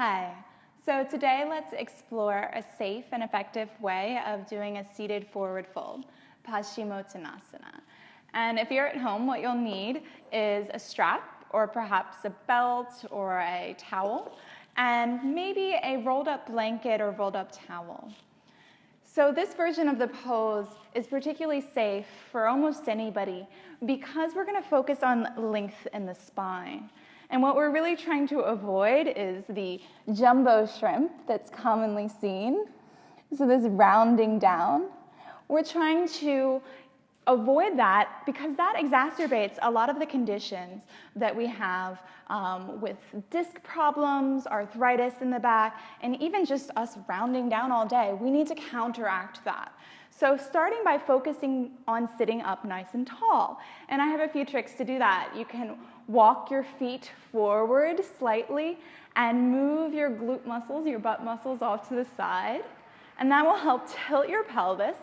Hi. So today let's explore a safe and effective way of doing a seated forward fold, Paschimottanasana. And if you're at home, what you'll need is a strap or perhaps a belt or a towel and maybe a rolled up blanket or rolled up towel. So this version of the pose is particularly safe for almost anybody because we're going to focus on length in the spine. And what we're really trying to avoid is the jumbo shrimp that's commonly seen. So this rounding down. We're trying to avoid that because that exacerbates a lot of the conditions that we have with disc problems, arthritis in the back, and even just us rounding down all day. We need to counteract that. So starting by focusing on sitting up nice and tall. And I have a few tricks to do that. You can walk your feet forward slightly and move your glute muscles, your butt muscles off to the side. And that will help tilt your pelvis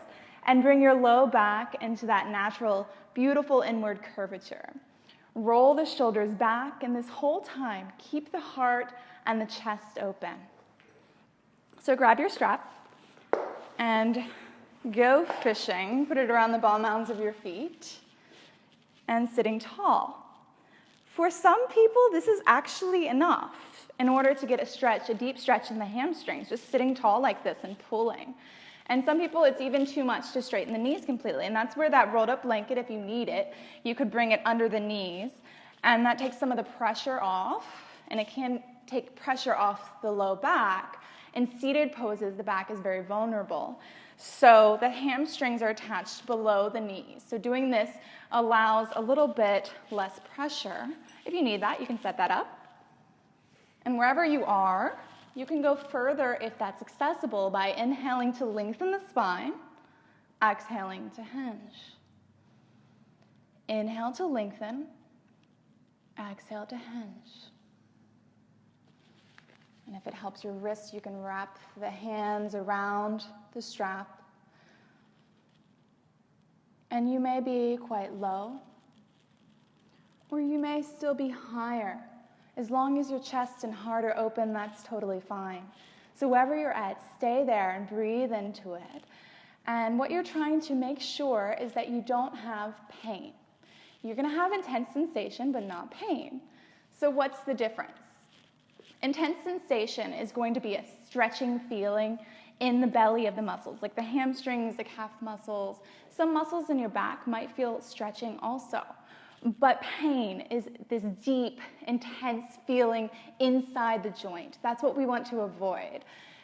and bring your low back into that natural, beautiful inward curvature. Roll the shoulders back, and this whole time, keep the heart and the chest open. So grab your strap and go fishing. Put it around the ball mounds of your feet and sitting tall. For some people, this is actually enough in order to get a stretch, a deep stretch in the hamstrings, just sitting tall like this and pulling. And some people, it's even too much to straighten the knees completely. And that's where that rolled up blanket, if you need it, you could bring it under the knees. And that takes some of the pressure off, and it can take pressure off the low back. In seated poses, the back is very vulnerable. So the hamstrings are attached below the knees. So doing this allows a little bit less pressure. If you need that, you can set that up. And wherever you are, you can go further if that's accessible by inhaling to lengthen the spine, exhaling to hinge. Inhale to lengthen, exhale to hinge. And if it helps your wrist, you can wrap the hands around the strap. And you may be quite low, or you may still be higher. As long as your chest and heart are open, that's totally fine. So wherever you're at, stay there and breathe into it. And what you're trying to make sure is that you don't have pain. You're going to have intense sensation, but not pain. So what's the difference? Intense sensation is going to be a stretching feeling in the belly of the muscles, like the hamstrings, the calf muscles. Some muscles in your back might feel stretching also. But pain is this deep, intense feeling inside the joint. That's what we want to avoid.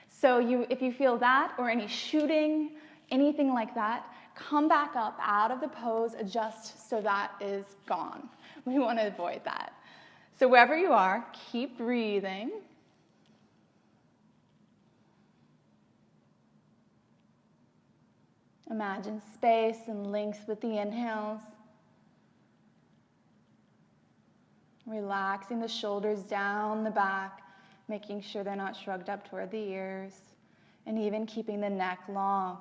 So if you feel that or any shooting, anything like that, come back up out of the pose, adjust so that is gone. We want to avoid that. So wherever you are, keep breathing. Imagine space and length with the inhales. Relaxing the shoulders down the back, making sure they're not shrugged up toward the ears, and even keeping the neck long.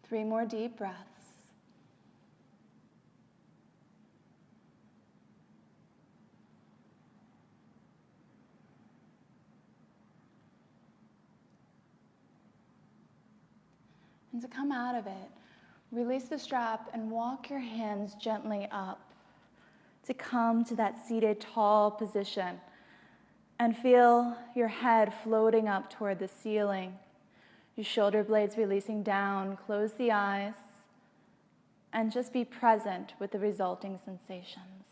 Three more deep breaths. And to come out of it, release the strap and walk your hands gently up to come to that seated tall position and feel your head floating up toward the ceiling, your shoulder blades releasing down. Close the eyes and just be present with the resulting sensations.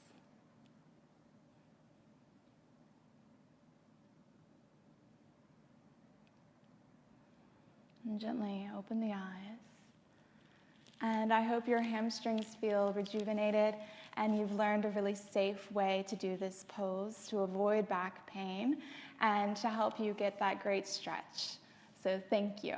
And gently open the eyes. And I hope your hamstrings feel rejuvenated and you've learned a really safe way to do this pose to avoid back pain and to help you get that great stretch. So thank you.